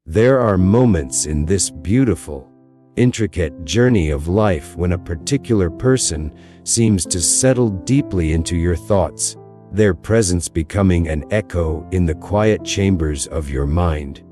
There are moments in this beautiful, intricate journey of life when a particular person seems to settle deeply into your thoughts, their presence becoming an echo in the quiet chambers of your mind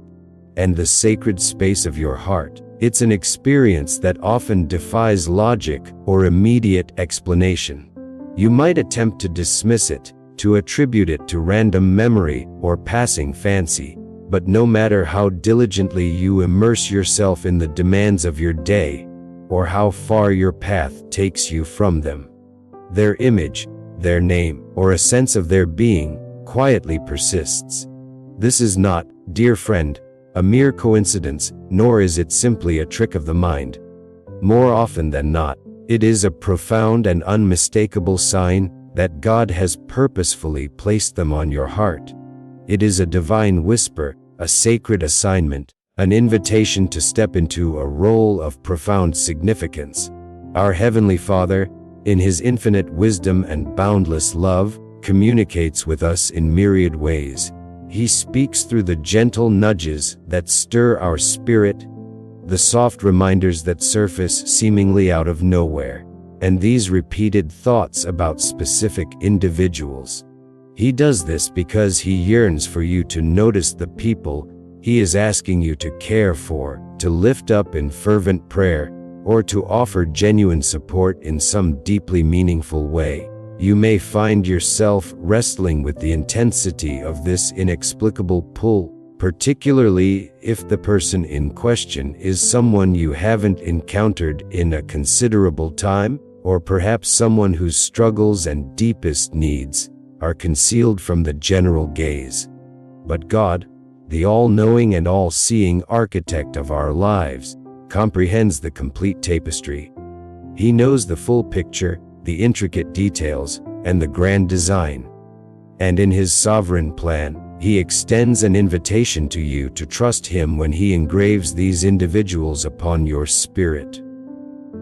and the sacred space of your heart. It's an experience that often defies logic or immediate explanation. You might attempt to dismiss it, to attribute it to random memory or passing fancy, but no matter how diligently you immerse yourself in the demands of your day, or how far your path takes you from them, their image, their name, or a sense of their being quietly persists. This is not, dear friend, a mere coincidence, nor is it simply a trick of the mind. More often than not, it is a profound and unmistakable sign that God has purposefully placed them on your heart. It is a divine whisper, a sacred assignment, an invitation to step into a role of profound significance. Our Heavenly Father, in His infinite wisdom and boundless love, communicates with us in myriad ways. He speaks through the gentle nudges that stir our spirit, the soft reminders that surface seemingly out of nowhere, and these repeated thoughts about specific individuals. He does this because He yearns for you to notice the people He is asking you to care for, to lift up in fervent prayer, or to offer genuine support in some deeply meaningful way. You may find yourself wrestling with the intensity of this inexplicable pull, particularly if the person in question is someone you haven't encountered in a considerable time, or perhaps someone whose struggles and deepest needs are concealed from the general gaze. But God, the all-knowing and all-seeing architect of our lives, comprehends the complete tapestry. He knows the full picture, the intricate details, and the grand design. And in His sovereign plan, He extends an invitation to you to trust Him when He engraves these individuals upon your spirit.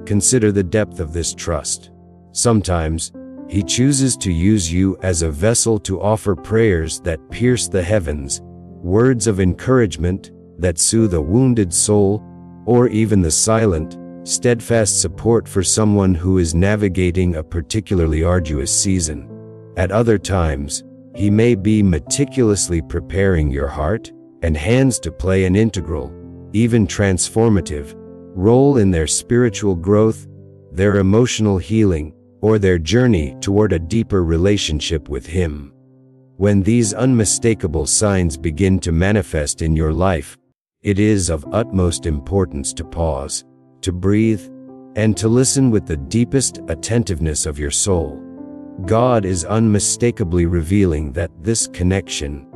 Consider the depth of this trust. Sometimes, He chooses to use you as a vessel to offer prayers that pierce the heavens, words of encouragement that soothe a wounded soul, or even the silent, steadfast support for someone who is navigating a particularly arduous season. At other times, He may be meticulously preparing your heart and hands to play an integral, even transformative, role in their spiritual growth, their emotional healing, or their journey toward a deeper relationship with Him. When these unmistakable signs begin to manifest in your life, it is of utmost importance to pause, to breathe, and to listen with the deepest attentiveness of your soul. God is unmistakably revealing that this connection,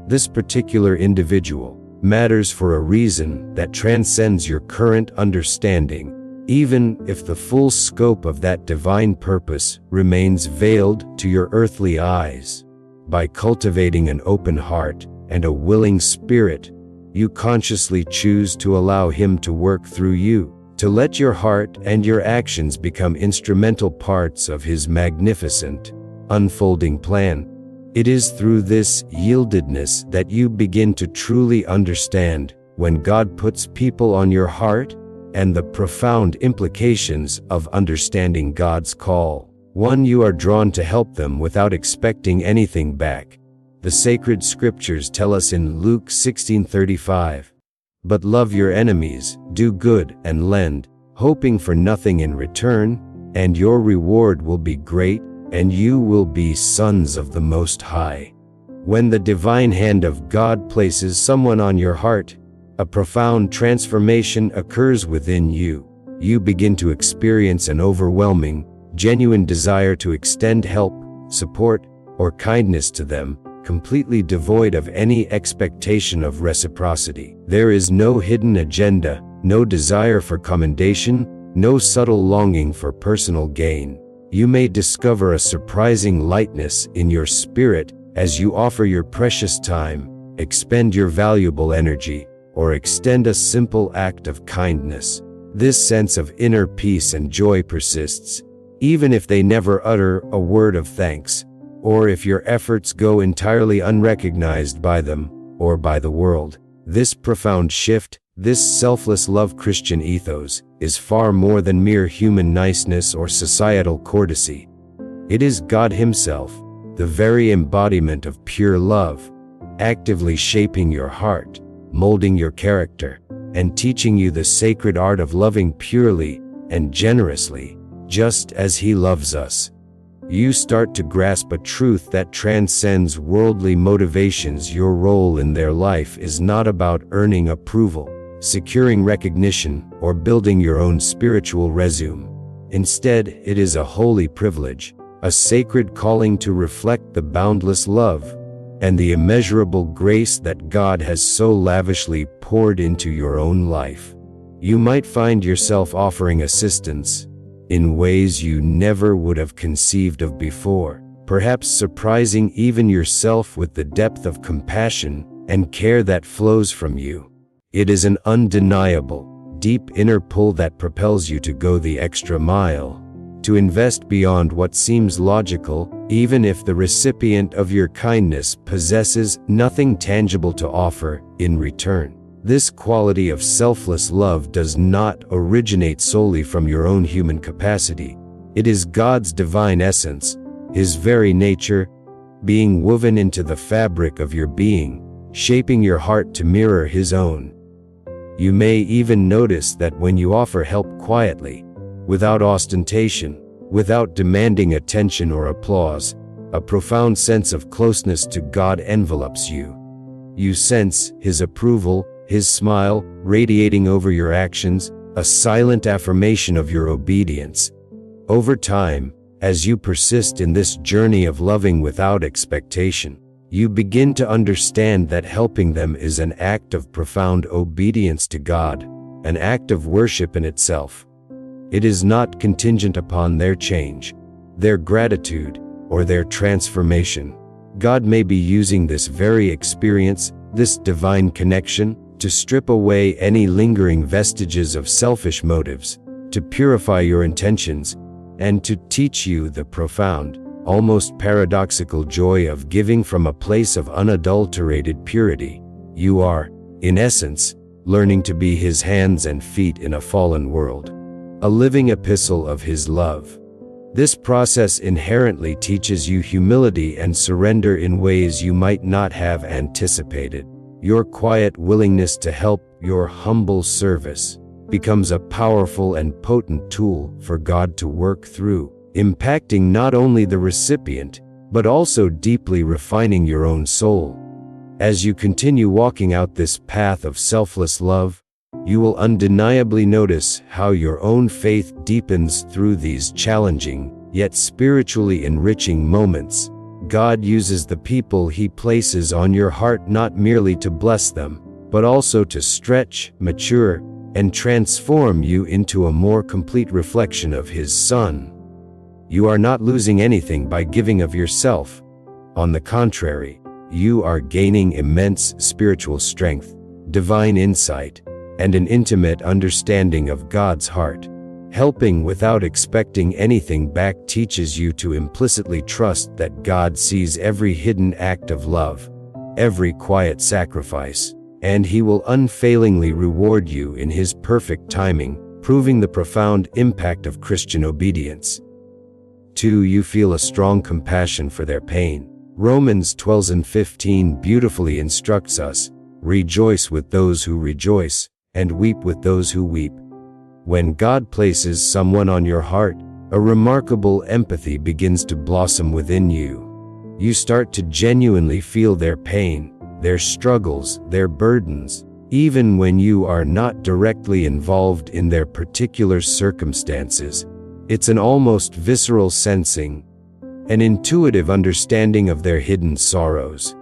this particular individual, matters for a reason that transcends your current understanding, even if the full scope of that divine purpose remains veiled to your earthly eyes. By cultivating an open heart and a willing spirit, you consciously choose to allow Him to work through you, to let your heart and your actions become instrumental parts of His magnificent, unfolding plan. It is through this yieldedness that you begin to truly understand when God puts people on your heart, and the profound implications of understanding God's call. One, you are drawn to help them without expecting anything back. The sacred scriptures tell us in Luke 16:35, "But love your enemies, do good, and lend, hoping for nothing in return, and your reward will be great, and you will be sons of the Most High." When the divine hand of God places someone on your heart, a profound transformation occurs within you. You begin to experience an overwhelming, genuine desire to extend help, support, or kindness to them, completely devoid of any expectation of reciprocity. There is no hidden agenda, no desire for commendation, no subtle longing for personal gain. You may discover a surprising lightness in your spirit as you offer your precious time, expend your valuable energy, or extend a simple act of kindness. This sense of inner peace and joy persists, even if they never utter a word of thanks, or if your efforts go entirely unrecognized by them or by the world. This profound shift, this selfless love Christian ethos, is far more than mere human niceness or societal courtesy. It is God Himself, the very embodiment of pure love, actively shaping your heart, molding your character, and teaching you the sacred art of loving purely and generously, just as He loves us. You start to grasp a truth that transcends worldly motivations. Your role in their life is not about earning approval, securing recognition, or building your own spiritual resume. Instead, it is a holy privilege, a sacred calling to reflect the boundless love and the immeasurable grace that God has so lavishly poured into your own life. You might find yourself offering assistance in ways you never would have conceived of before, perhaps surprising even yourself with the depth of compassion and care that flows from you. It is an undeniable, deep inner pull that propels you to go the extra mile, to invest beyond what seems logical, even if the recipient of your kindness possesses nothing tangible to offer in return. This quality of selfless love does not originate solely from your own human capacity. It is God's divine essence, His very nature, being woven into the fabric of your being, shaping your heart to mirror His own. You may even notice that when you offer help quietly, without ostentation, without demanding attention or applause, a profound sense of closeness to God envelops you. You sense His approval, His smile radiating over your actions, a silent affirmation of your obedience. Over time, as you persist in this journey of loving without expectation, you begin to understand that helping them is an act of profound obedience to God, an act of worship in itself. It is not contingent upon their change, their gratitude, or their transformation. God may be using this very experience, this divine connection, to strip away any lingering vestiges of selfish motives, to purify your intentions, and to teach you the profound, almost paradoxical joy of giving from a place of unadulterated purity. You are, in essence, learning to be His hands and feet in a fallen world, a living epistle of His love. This process inherently teaches you humility and surrender in ways you might not have anticipated. Your quiet willingness to help, your humble service, becomes a powerful and potent tool for God to work through, impacting not only the recipient, but also deeply refining your own soul. As you continue walking out this path of selfless love, you will undeniably notice how your own faith deepens through these challenging, yet spiritually enriching moments. God uses the people He places on your heart not merely to bless them, but also to stretch, mature, and transform you into a more complete reflection of His Son. You are not losing anything by giving of yourself. On the contrary, you are gaining immense spiritual strength, divine insight, and an intimate understanding of God's heart. Helping without expecting anything back teaches you to implicitly trust that God sees every hidden act of love, every quiet sacrifice, and He will unfailingly reward you in His perfect timing, proving the profound impact of Christian obedience. 2. You feel a strong compassion for their pain. Romans 12:15 beautifully instructs us, "Rejoice with those who rejoice, and weep with those who weep." When God places someone on your heart, a remarkable empathy begins to blossom within you. You start to genuinely feel their pain, their struggles, their burdens, even when you are not directly involved in their particular circumstances. It's an almost visceral sensing, an intuitive understanding of their hidden sorrows.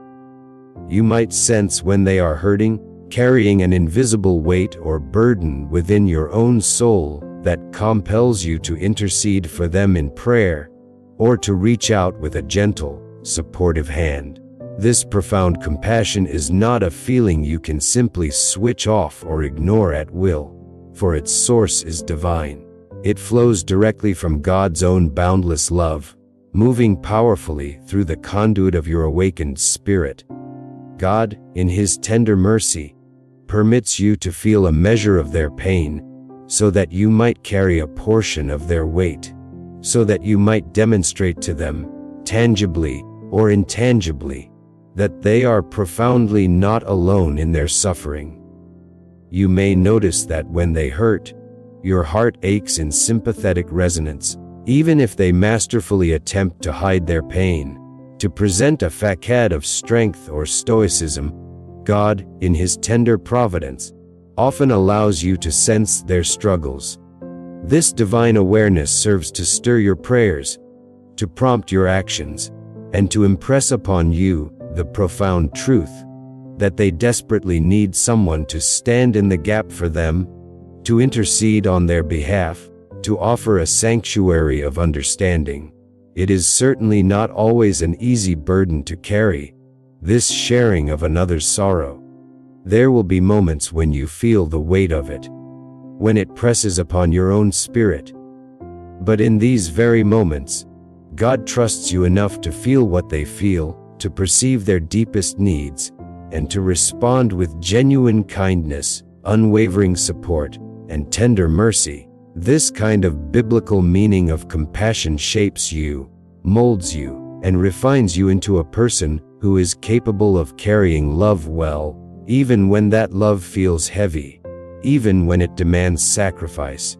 You might sense when they are hurting, carrying an invisible weight or burden within your own soul that compels you to intercede for them in prayer, or to reach out with a gentle, supportive hand. This profound compassion is not a feeling you can simply switch off or ignore at will, for its source is divine. It flows directly from God's own boundless love, moving powerfully through the conduit of your awakened spirit. God, in His tender mercy, permits you to feel a measure of their pain, so that you might carry a portion of their weight, so that you might demonstrate to them, tangibly or intangibly, that they are profoundly not alone in their suffering. You may notice that when they hurt, your heart aches in sympathetic resonance, even if they masterfully attempt to hide their pain, to present a facade of strength or stoicism. God, in His tender providence, often allows you to sense their struggles. This divine awareness serves to stir your prayers, to prompt your actions, and to impress upon you the profound truth that they desperately need someone to stand in the gap for them, to intercede on their behalf, to offer a sanctuary of understanding. It is certainly not always an easy burden to carry, this sharing of another's sorrow. There will be moments when you feel the weight of it, when it presses upon your own spirit. But in these very moments, God trusts you enough to feel what they feel, to perceive their deepest needs, and to respond with genuine kindness, unwavering support, and tender mercy. This kind of biblical meaning of compassion shapes you, molds you, and refines you into a person who is capable of carrying love well, even when that love feels heavy, even when it demands sacrifice.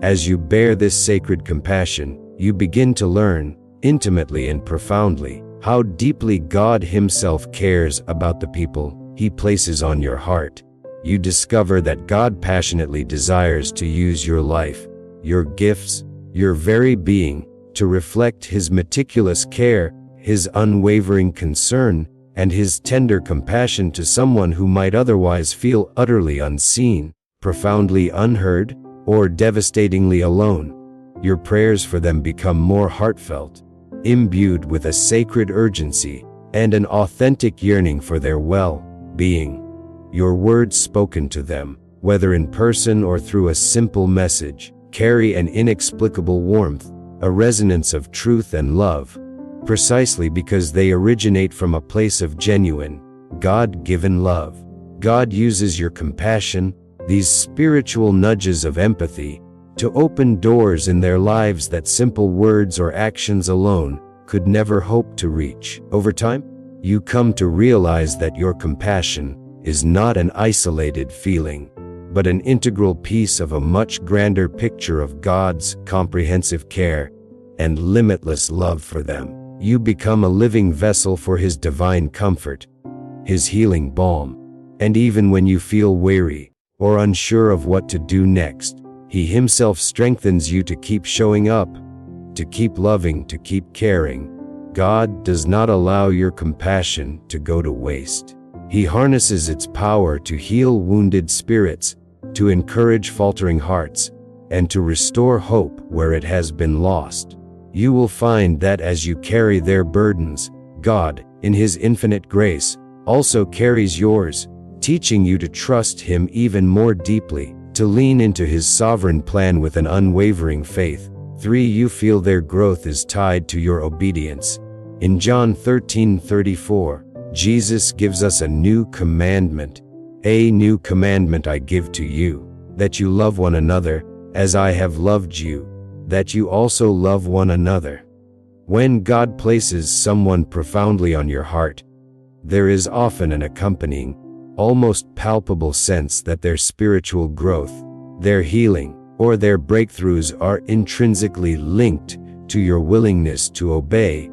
As you bear this sacred compassion, you begin to learn, intimately and profoundly, how deeply God Himself cares about the people He places on your heart. You discover that God passionately desires to use your life, your gifts, your very being, to reflect His meticulous care, His unwavering concern, and His tender compassion to someone who might otherwise feel utterly unseen, profoundly unheard, or devastatingly alone. Your prayers for them become more heartfelt, imbued with a sacred urgency and an authentic yearning for their well-being. Your words spoken to them, whether in person or through a simple message, carry an inexplicable warmth, a resonance of truth and love, precisely because they originate from a place of genuine, God-given love. God uses your compassion, these spiritual nudges of empathy, to open doors in their lives that simple words or actions alone could never hope to reach. Over time, you come to realize that your compassion is not an isolated feeling, but an integral piece of a much grander picture of God's comprehensive care and limitless love for them. You become a living vessel for His divine comfort, His healing balm, and even when you feel weary or unsure of what to do next, He Himself strengthens you to keep showing up, to keep loving, to keep caring. God does not allow your compassion to go to waste. He harnesses its power to heal wounded spirits, to encourage faltering hearts, and to restore hope where it has been lost. You will find that as you carry their burdens, God, in His infinite grace, also carries yours, teaching you to trust Him even more deeply, to lean into His sovereign plan with an unwavering faith. 3. You feel their growth is tied to your obedience. In John 13:34, Jesus gives us a new commandment. A new commandment I give to you, that you love one another, as I have loved you, that you also love one another. When God places someone profoundly on your heart, there is often an accompanying, almost palpable sense that their spiritual growth, their healing, or their breakthroughs are intrinsically linked to your willingness to obey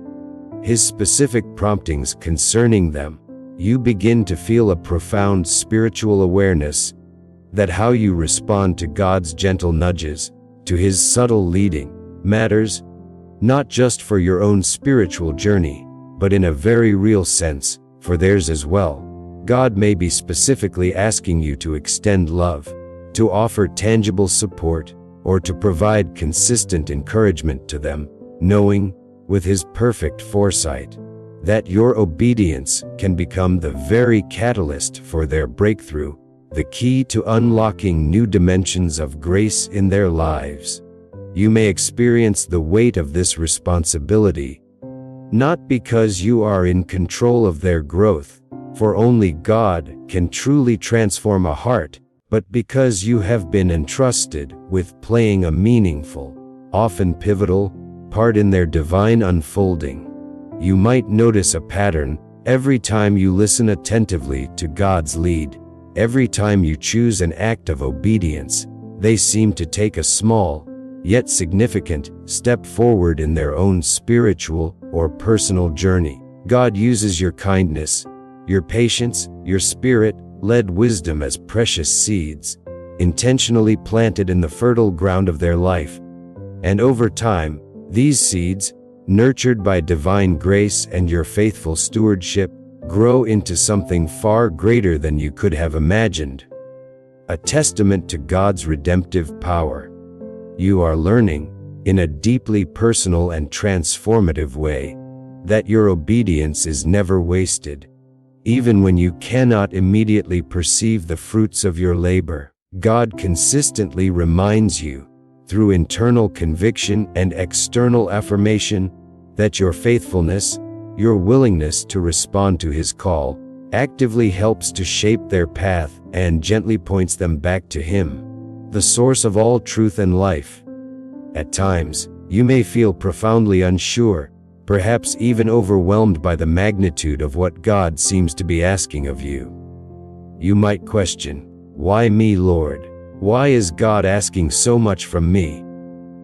His specific promptings concerning them. You begin to feel a profound spiritual awareness that how you respond to God's gentle nudges, to His subtle leading, matters, not just for your own spiritual journey, but in a very real sense, for theirs as well. God may be specifically asking you to extend love, to offer tangible support, or to provide consistent encouragement to them, knowing, with His perfect foresight, that your obedience can become the very catalyst for their breakthrough, the key to unlocking new dimensions of grace in their lives. You may experience the weight of this responsibility, not because you are in control of their growth, for only God can truly transform a heart, but because you have been entrusted with playing a meaningful, often pivotal, part in their divine unfolding. You might notice a pattern every time you listen attentively to God's lead. Every time you choose an act of obedience, they seem to take a small, yet significant, step forward in their own spiritual or personal journey. God uses your kindness, your patience, your spirit-led wisdom as precious seeds, intentionally planted in the fertile ground of their life. And over time, these seeds, nurtured by divine grace and your faithful stewardship, grow into something far greater than you could have imagined. A testament to God's redemptive power. You are learning, in a deeply personal and transformative way, that your obedience is never wasted. Even when you cannot immediately perceive the fruits of your labor, God consistently reminds you, through internal conviction and external affirmation, that your faithfulness, your willingness to respond to His call, actively helps to shape their path and gently points them back to Him, the source of all truth and life. At times, you may feel profoundly unsure, perhaps even overwhelmed by the magnitude of what God seems to be asking of you. You might question, "Why me, Lord? Why is God asking so much from me?"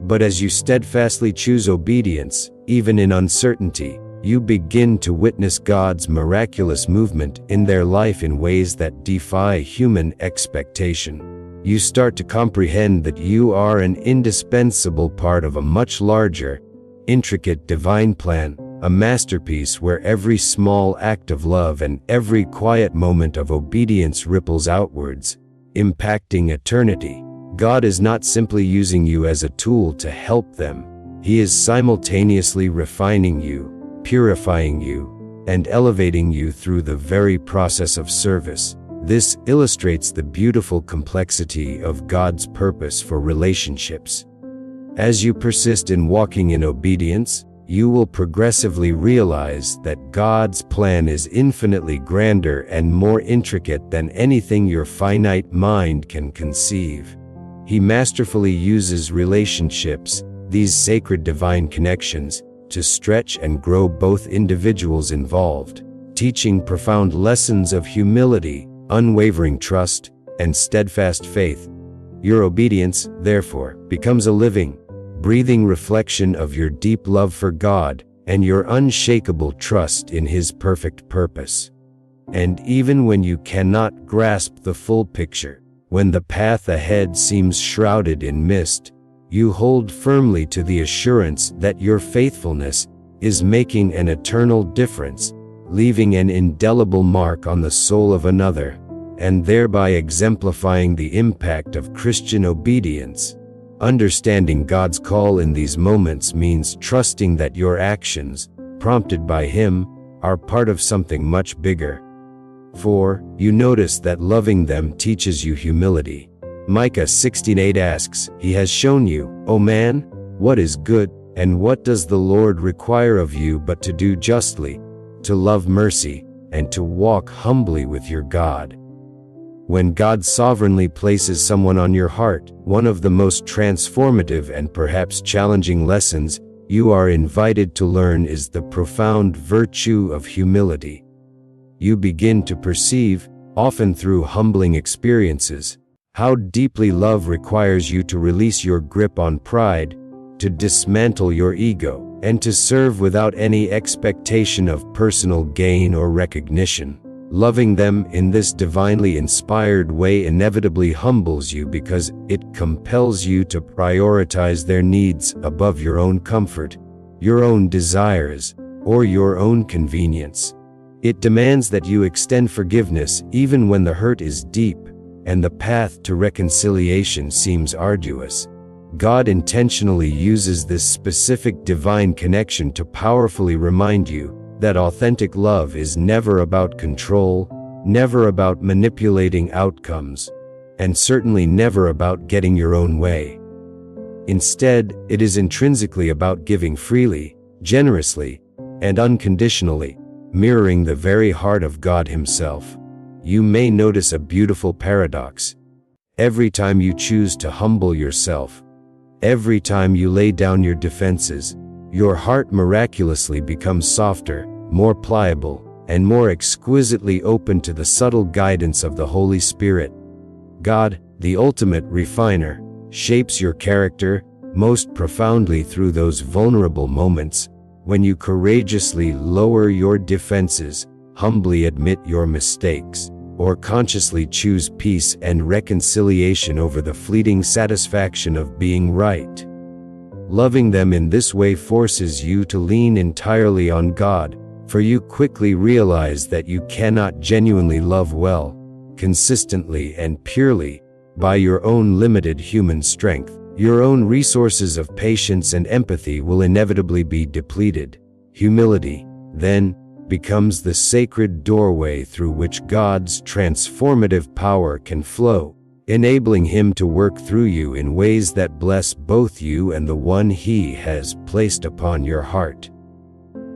But as you steadfastly choose obedience, even in uncertainty, you begin to witness God's miraculous movement in their life in ways that defy human expectation. You start to comprehend that you are an indispensable part of a much larger, intricate divine plan, a masterpiece where every small act of love and every quiet moment of obedience ripples outwards, impacting eternity. God is not simply using you as a tool to help them. He is simultaneously refining you, purifying you, and elevating you through the very process of service. This illustrates the beautiful complexity of God's purpose for relationships. As you persist in walking in obedience, you will progressively realize that God's plan is infinitely grander and more intricate than anything your finite mind can conceive. He masterfully uses relationships, these sacred divine connections, to stretch and grow both individuals involved, teaching profound lessons of humility, unwavering trust, and steadfast faith. Your obedience, therefore, becomes a living, breathing reflection of your deep love for God and your unshakable trust in His perfect purpose. And even when you cannot grasp the full picture, when the path ahead seems shrouded in mist, you hold firmly to the assurance that your faithfulness is making an eternal difference, leaving an indelible mark on the soul of another, and thereby exemplifying the impact of Christian obedience. Understanding God's call in these moments means trusting that your actions, prompted by Him, are part of something much bigger. For, you notice that loving them teaches you humility. Micah 16:8 asks, "He has shown you, O man, what is good, and what does the Lord require of you but to do justly, to love mercy, and to walk humbly with your God." When God sovereignly places someone on your heart, one of the most transformative and perhaps challenging lessons you are invited to learn is the profound virtue of humility. You begin to perceive, often through humbling experiences, how deeply love requires you to release your grip on pride, to dismantle your ego, and to serve without any expectation of personal gain or recognition. Loving them in this divinely inspired way inevitably humbles you because it compels you to prioritize their needs above your own comfort, your own desires, or your own convenience. It demands that you extend forgiveness even when the hurt is deep and the path to reconciliation seems arduous. God intentionally uses this specific divine connection to powerfully remind you that authentic love is never about control, never about manipulating outcomes, and certainly never about getting your own way. Instead, it is intrinsically about giving freely, generously, and unconditionally, mirroring the very heart of God Himself. You may notice a beautiful paradox. Every time you choose to humble yourself, every time you lay down your defenses, your heart miraculously becomes softer, more pliable, and more exquisitely open to the subtle guidance of the Holy Spirit. God, the ultimate refiner, shapes your character most profoundly through those vulnerable moments when you courageously lower your defenses, humbly admit your mistakes, or consciously choose peace and reconciliation over the fleeting satisfaction of being right. Loving them in this way forces you to lean entirely on God, for you quickly realize that you cannot genuinely love well, consistently and purely, by your own limited human strength. Your own resources of patience and empathy will inevitably be depleted. Humility, then, becomes the sacred doorway through which God's transformative power can flow, enabling Him to work through you in ways that bless both you and the one He has placed upon your heart.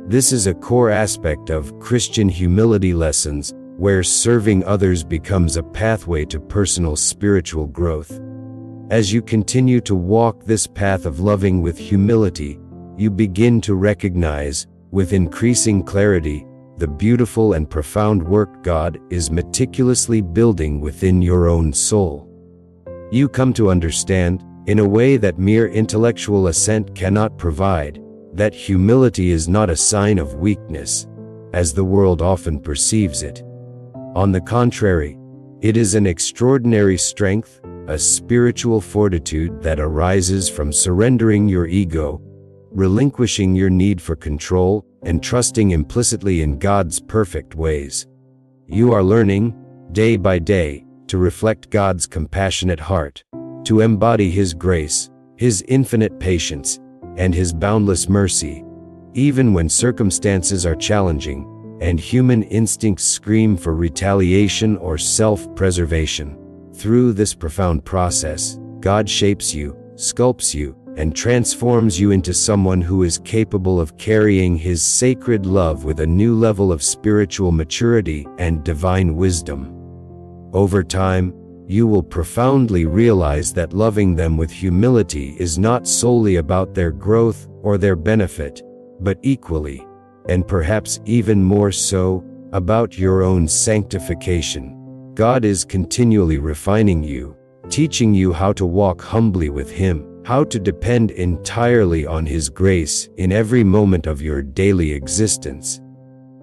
This is a core aspect of Christian humility lessons, where serving others becomes a pathway to personal spiritual growth. As you continue to walk this path of loving with humility, you begin to recognize, with increasing clarity, the beautiful and profound work God is meticulously building within your own soul. You come to understand, in a way that mere intellectual assent cannot provide, that humility is not a sign of weakness, as the world often perceives it. On the contrary, it is an extraordinary strength, a spiritual fortitude that arises from surrendering your ego, relinquishing your need for control, and trusting implicitly in God's perfect ways. You are learning, day by day, to reflect God's compassionate heart, to embody His grace, His infinite patience, and His boundless mercy, even when circumstances are challenging, and human instincts scream for retaliation or self-preservation. Through this profound process, God shapes you, sculpts you, and transforms you into someone who is capable of carrying His sacred love with a new level of spiritual maturity and divine wisdom. Over time, you will profoundly realize that loving them with humility is not solely about their growth or their benefit, but equally, and perhaps even more so, about your own sanctification. God is continually refining you, teaching you how to walk humbly with Him, how to depend entirely on His grace in every moment of your daily existence.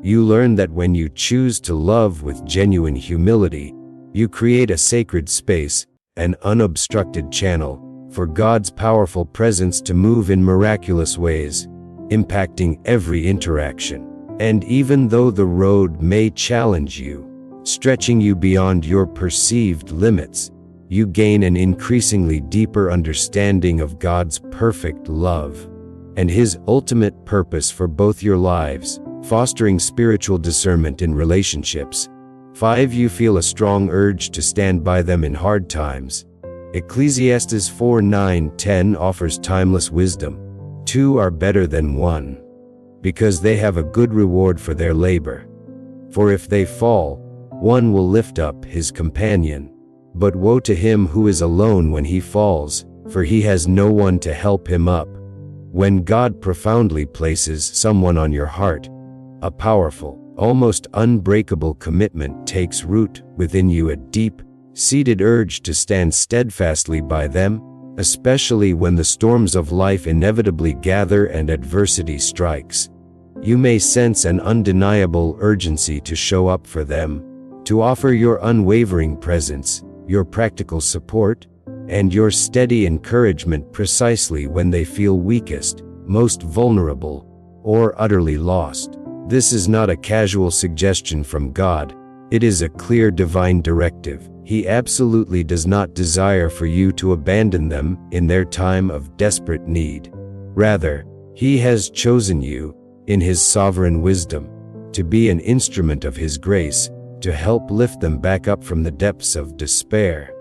You learn that when you choose to love with genuine humility, you create a sacred space, an unobstructed channel, for God's powerful presence to move in miraculous ways, impacting every interaction. And even though the road may challenge you, stretching you beyond your perceived limits, you gain an increasingly deeper understanding of God's perfect love and His ultimate purpose for both your lives, fostering spiritual discernment in relationships. 5. You feel a strong urge to stand by them in hard times. Ecclesiastes 4:9-10 offers timeless wisdom. 2 are better than 1, because they have a good reward for their labor. For if they fall, one will lift up his companion. But woe to him who is alone when he falls, for he has no one to help him up. When God profoundly places someone on your heart, a powerful, almost unbreakable commitment takes root within you, a deep-seated urge to stand steadfastly by them, especially when the storms of life inevitably gather and adversity strikes. You may sense an undeniable urgency to show up for them, to offer your unwavering presence, your practical support, and your steady encouragement precisely when they feel weakest, most vulnerable, or utterly lost. This is not a casual suggestion from God, it is a clear divine directive. He absolutely does not desire for you to abandon them in their time of desperate need. Rather, He has chosen you, in His sovereign wisdom, to be an instrument of His grace, to help lift them back up from the depths of despair.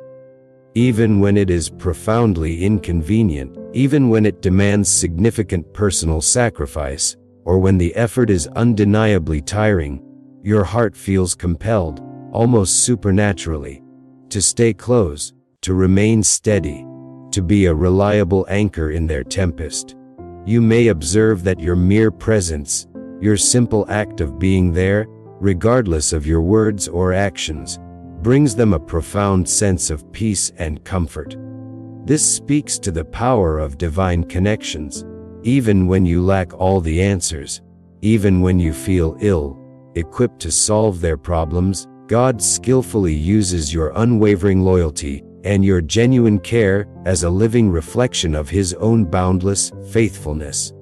Even when it is profoundly inconvenient, even when it demands significant personal sacrifice, or when the effort is undeniably tiring, your heart feels compelled, almost supernaturally, to stay close, to remain steady, to be a reliable anchor in their tempest. You may observe that your mere presence, your simple act of being there, regardless of your words or actions, brings them a profound sense of peace and comfort. This speaks to the power of divine connections. Even when you lack all the answers, even when you feel ill-equipped to solve their problems, God skillfully uses your unwavering loyalty and your genuine care as a living reflection of His own boundless faithfulness.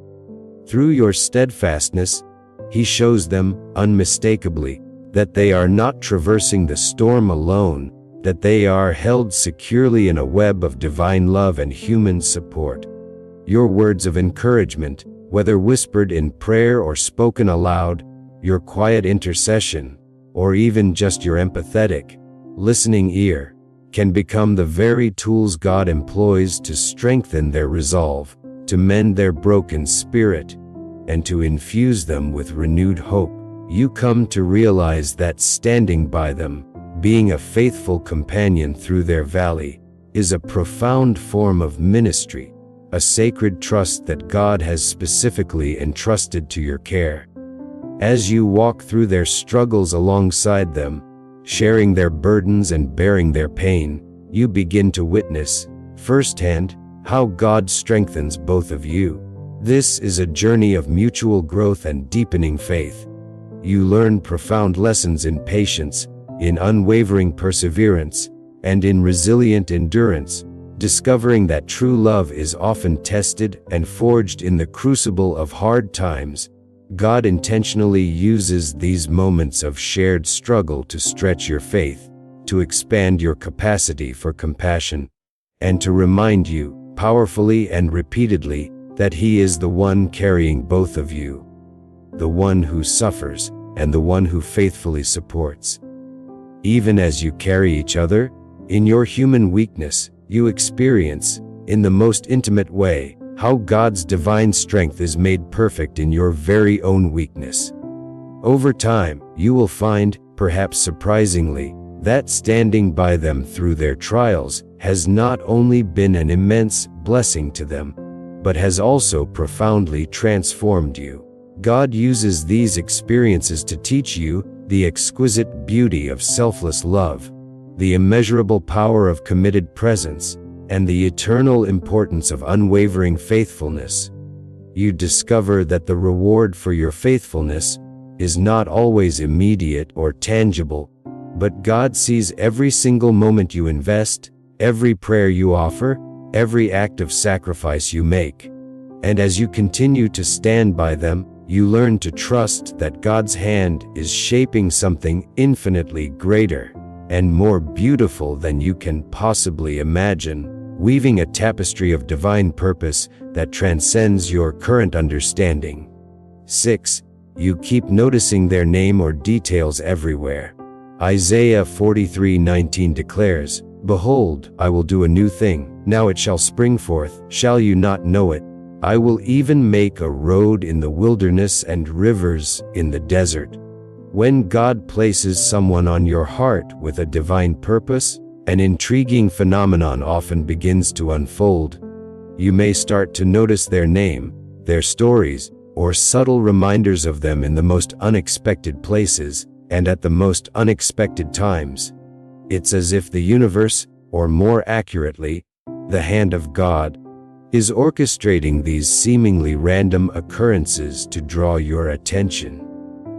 Through your steadfastness, He shows them, unmistakably, that they are not traversing the storm alone, that they are held securely in a web of divine love and human support. Your words of encouragement, whether whispered in prayer or spoken aloud, your quiet intercession, or even just your empathetic, listening ear, can become the very tools God employs to strengthen their resolve, to mend their broken spirit, and to infuse them with renewed hope. You come to realize that standing by them, being a faithful companion through their valley, is a profound form of ministry, a sacred trust that God has specifically entrusted to your care. As you walk through their struggles alongside them, sharing their burdens and bearing their pain, you begin to witness, firsthand, how God strengthens both of you. This is a journey of mutual growth and deepening faith. You learn profound lessons in patience, in unwavering perseverance, and in resilient endurance, discovering that true love is often tested and forged in the crucible of hard times. God intentionally uses these moments of shared struggle to stretch your faith, to expand your capacity for compassion, and to remind you, powerfully and repeatedly, that He is the one carrying both of you, the one who suffers and the one who faithfully supports. Even as you carry each other, in your human weakness, you experience, in the most intimate way, how God's divine strength is made perfect in your very own weakness. Over time, you will find, perhaps surprisingly, that standing by them through their trials has not only been an immense blessing to them, but has also profoundly transformed you. God uses these experiences to teach you the exquisite beauty of selfless love, the immeasurable power of committed presence, and the eternal importance of unwavering faithfulness. You discover that the reward for your faithfulness is not always immediate or tangible, but God sees every single moment you invest, every prayer you offer, every act of sacrifice you make. And as you continue to stand by them, you learn to trust that God's hand is shaping something infinitely greater and more beautiful than you can possibly imagine, weaving a tapestry of divine purpose that transcends your current understanding. 6. You keep noticing their name or details everywhere. Isaiah 43:19 declares, "Behold, I will do a new thing, now it shall spring forth, shall you not know it? I will even make a road in the wilderness and rivers in the desert." When God places someone on your heart with a divine purpose, an intriguing phenomenon often begins to unfold. You may start to notice their name, their stories, or subtle reminders of them in the most unexpected places, and at the most unexpected times. It's as if the universe, or more accurately, the hand of God, is orchestrating these seemingly random occurrences to draw your attention.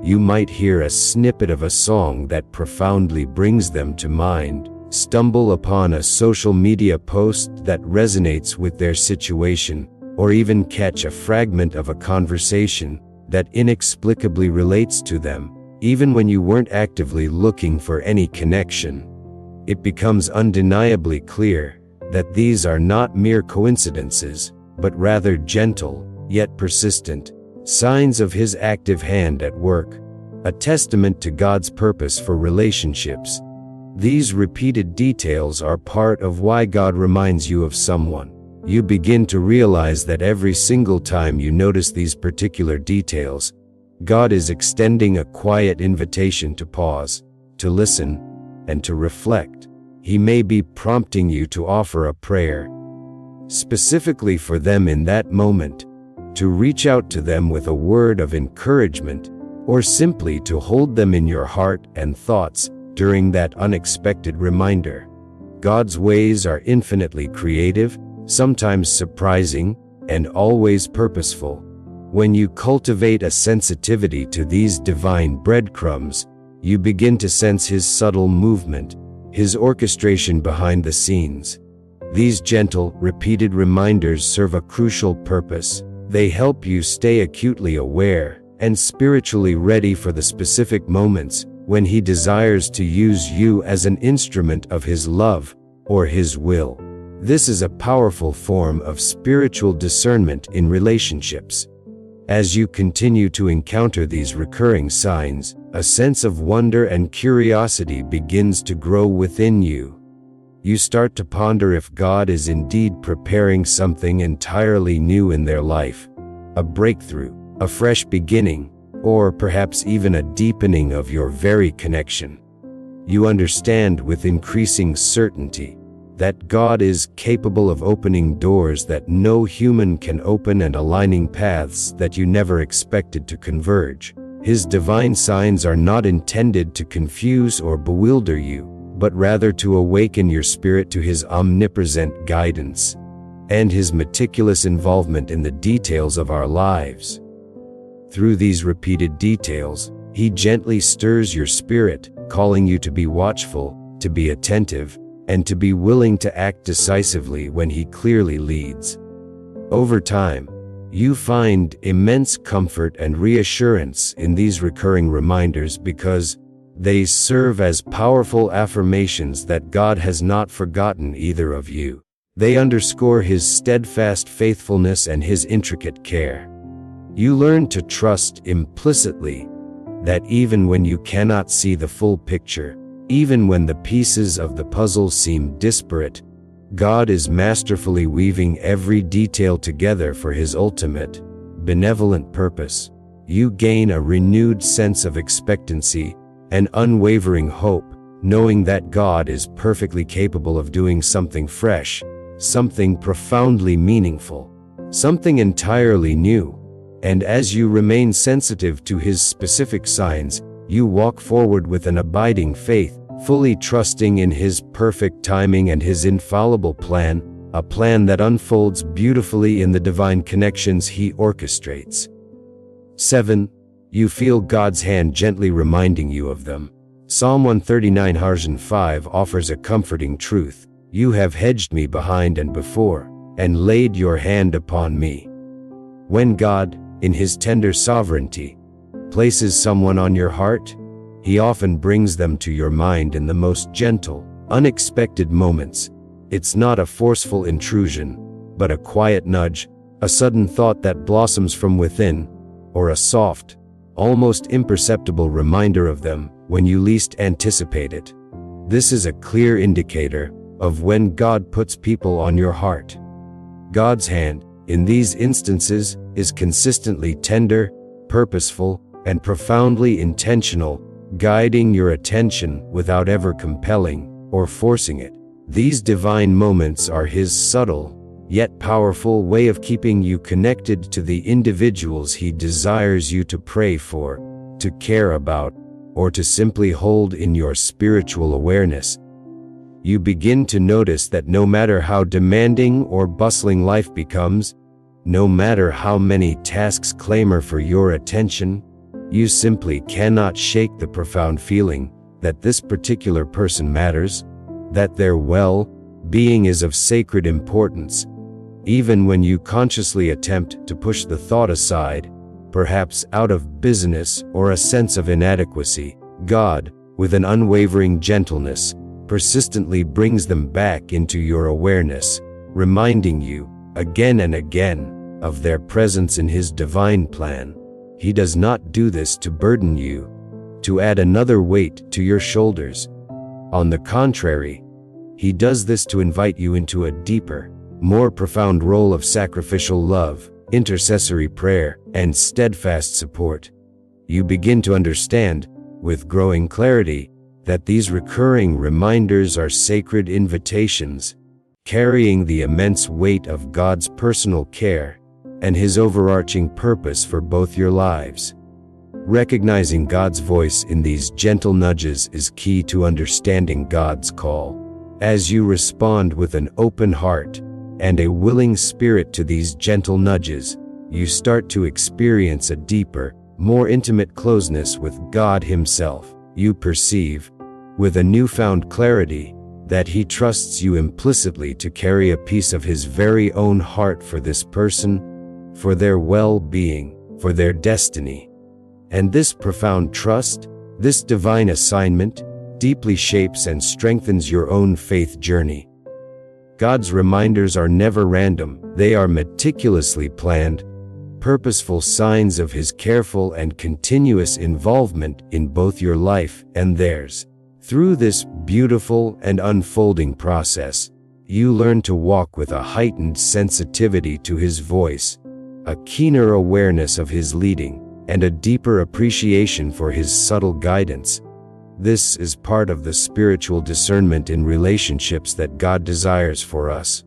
You might hear a snippet of a song that profoundly brings them to mind, stumble upon a social media post that resonates with their situation, or even catch a fragment of a conversation that inexplicably relates to them, even when you weren't actively looking for any connection. It becomes undeniably clear that these are not mere coincidences, but rather gentle, yet persistent, signs of His active hand at work, a testament to God's purpose for relationships. These repeated details are part of why God reminds you of someone, you begin to realize that every single time you notice these particular details, God is extending a quiet invitation to pause, to listen, and to reflect. He may be prompting you to offer a prayer, specifically for them in that moment, to reach out to them with a word of encouragement, or simply to hold them in your heart and thoughts during that unexpected reminder. God's ways are infinitely creative, sometimes surprising, and always purposeful. When you cultivate a sensitivity to these divine breadcrumbs, you begin to sense His subtle movement, His orchestration behind the scenes. These gentle, repeated reminders serve a crucial purpose. They help you stay acutely aware and spiritually ready for the specific moments when He desires to use you as an instrument of His love or His will. This is a powerful form of spiritual discernment in relationships. As you continue to encounter these recurring signs, a sense of wonder and curiosity begins to grow within you. You start to ponder if God is indeed preparing something entirely new in their life, a breakthrough, a fresh beginning, or perhaps even a deepening of your very connection. You understand with increasing certainty that God is capable of opening doors that no human can open and aligning paths that you never expected to converge. His divine signs are not intended to confuse or bewilder you, but rather to awaken your spirit to His omnipresent guidance and His meticulous involvement in the details of our lives. Through these repeated details, He gently stirs your spirit, calling you to be watchful, to be attentive, and to be willing to act decisively when He clearly leads. Over time, you find immense comfort and reassurance in these recurring reminders because they serve as powerful affirmations that God has not forgotten either of you. They underscore His steadfast faithfulness and His intricate care. You learn to trust implicitly that even when you cannot see the full picture, even when the pieces of the puzzle seem disparate, God is masterfully weaving every detail together for His ultimate, benevolent purpose. You gain a renewed sense of expectancy and unwavering hope, knowing that God is perfectly capable of doing something fresh, something profoundly meaningful, something entirely new. And as you remain sensitive to His specific signs, you walk forward with an abiding faith, fully trusting in His perfect timing and His infallible plan, a plan that unfolds beautifully in the divine connections He orchestrates. 7. You feel God's hand gently reminding you of them. Psalm 139:5 offers a comforting truth. You have hedged me behind and before, and laid your hand upon me. When God, in His tender sovereignty, places someone on your heart, He often brings them to your mind in the most gentle, unexpected moments. It's not a forceful intrusion, but a quiet nudge, a sudden thought that blossoms from within, or a soft, almost imperceptible reminder of them when you least anticipate it. This is a clear indicator of when God puts people on your heart. God's hand, in these instances, is consistently tender, purposeful, and profoundly intentional, guiding your attention without ever compelling or forcing it. These divine moments are His subtle, yet powerful way of keeping you connected to the individuals He desires you to pray for, to care about, or to simply hold in your spiritual awareness. You begin to notice that no matter how demanding or bustling life becomes, no matter how many tasks clamor for your attention, you simply cannot shake the profound feeling that this particular person matters, that their well-being is of sacred importance. Even when you consciously attempt to push the thought aside, perhaps out of busyness or a sense of inadequacy, God, with an unwavering gentleness, persistently brings them back into your awareness, reminding you, again and again, of their presence in His divine plan. He does not do this to burden you, to add another weight to your shoulders. On the contrary, He does this to invite you into a deeper, more profound role of sacrificial love, intercessory prayer, and steadfast support. You begin to understand, with growing clarity, that these recurring reminders are sacred invitations, carrying the immense weight of God's personal care and His overarching purpose for both your lives. Recognizing God's voice in these gentle nudges is key to understanding God's call. As you respond with an open heart and a willing spirit to these gentle nudges, you start to experience a deeper, more intimate closeness with God Himself. You perceive, with a newfound clarity, that He trusts you implicitly to carry a piece of His very own heart for this person, for their well-being, for their destiny. And this profound trust, this divine assignment, deeply shapes and strengthens your own faith journey. God's reminders are never random, they are meticulously planned, purposeful signs of His careful and continuous involvement in both your life and theirs. Through this beautiful and unfolding process, you learn to walk with a heightened sensitivity to His voice, a keener awareness of His leading, and a deeper appreciation for His subtle guidance. This is part of the spiritual discernment in relationships that God desires for us.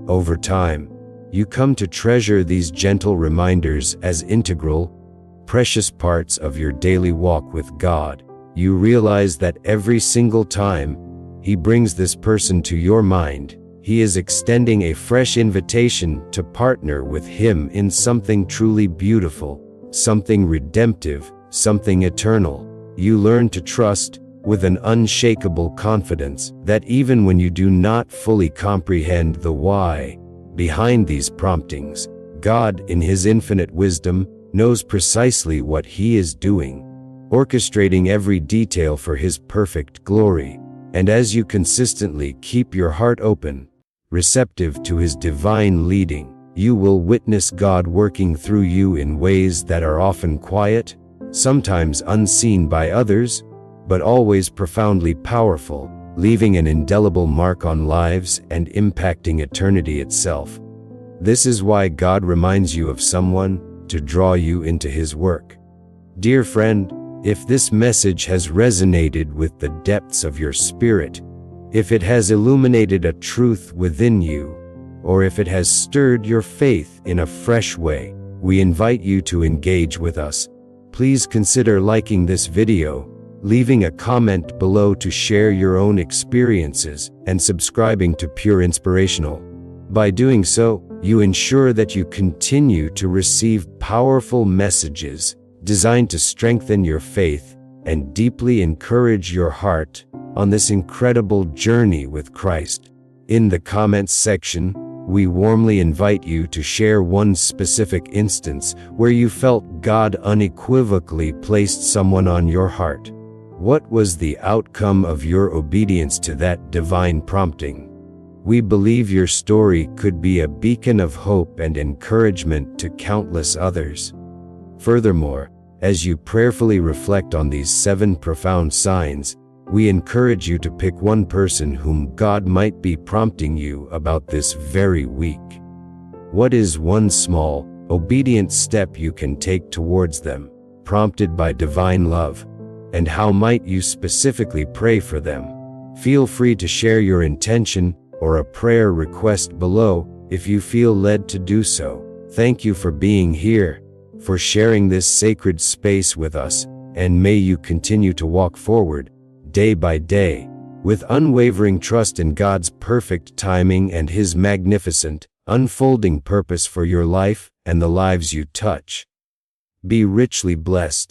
Over time, you come to treasure these gentle reminders as integral, precious parts of your daily walk with God. You realize that every single time He brings this person to your mind, He is extending a fresh invitation to partner with Him in something truly beautiful, something redemptive, something eternal. You learn to trust, with an unshakable confidence, that even when you do not fully comprehend the why behind these promptings, God, in His infinite wisdom, knows precisely what He is doing, orchestrating every detail for His perfect glory. And as you consistently keep your heart open, receptive to His divine leading, you will witness God working through you in ways that are often quiet, sometimes unseen by others, but always profoundly powerful, leaving an indelible mark on lives and impacting eternity itself. This is why God reminds you of someone to draw you into His work. Dear friend, if this message has resonated with the depths of your spirit, if it has illuminated a truth within you, or if it has stirred your faith in a fresh way, we invite you to engage with us. Please consider liking this video, leaving a comment below to share your own experiences, and subscribing to Pure Inspirational. By doing so, you ensure that you continue to receive powerful messages designed to strengthen your faith and deeply encourage your heart on this incredible journey with Christ. In the comments section, we warmly invite you to share one specific instance where you felt God unequivocally placed someone on your heart. What was the outcome of your obedience to that divine prompting? We believe your story could be a beacon of hope and encouragement to countless others. Furthermore, as you prayerfully reflect on these 7 profound signs, we encourage you to pick one person whom God might be prompting you about this very week. What is one small, obedient step you can take towards them, prompted by divine love? And how might you specifically pray for them? Feel free to share your intention or a prayer request below if you feel led to do so. Thank you for being here, for sharing this sacred space with us, and may you continue to walk forward, day by day, with unwavering trust in God's perfect timing and His magnificent, unfolding purpose for your life and the lives you touch. Be richly blessed.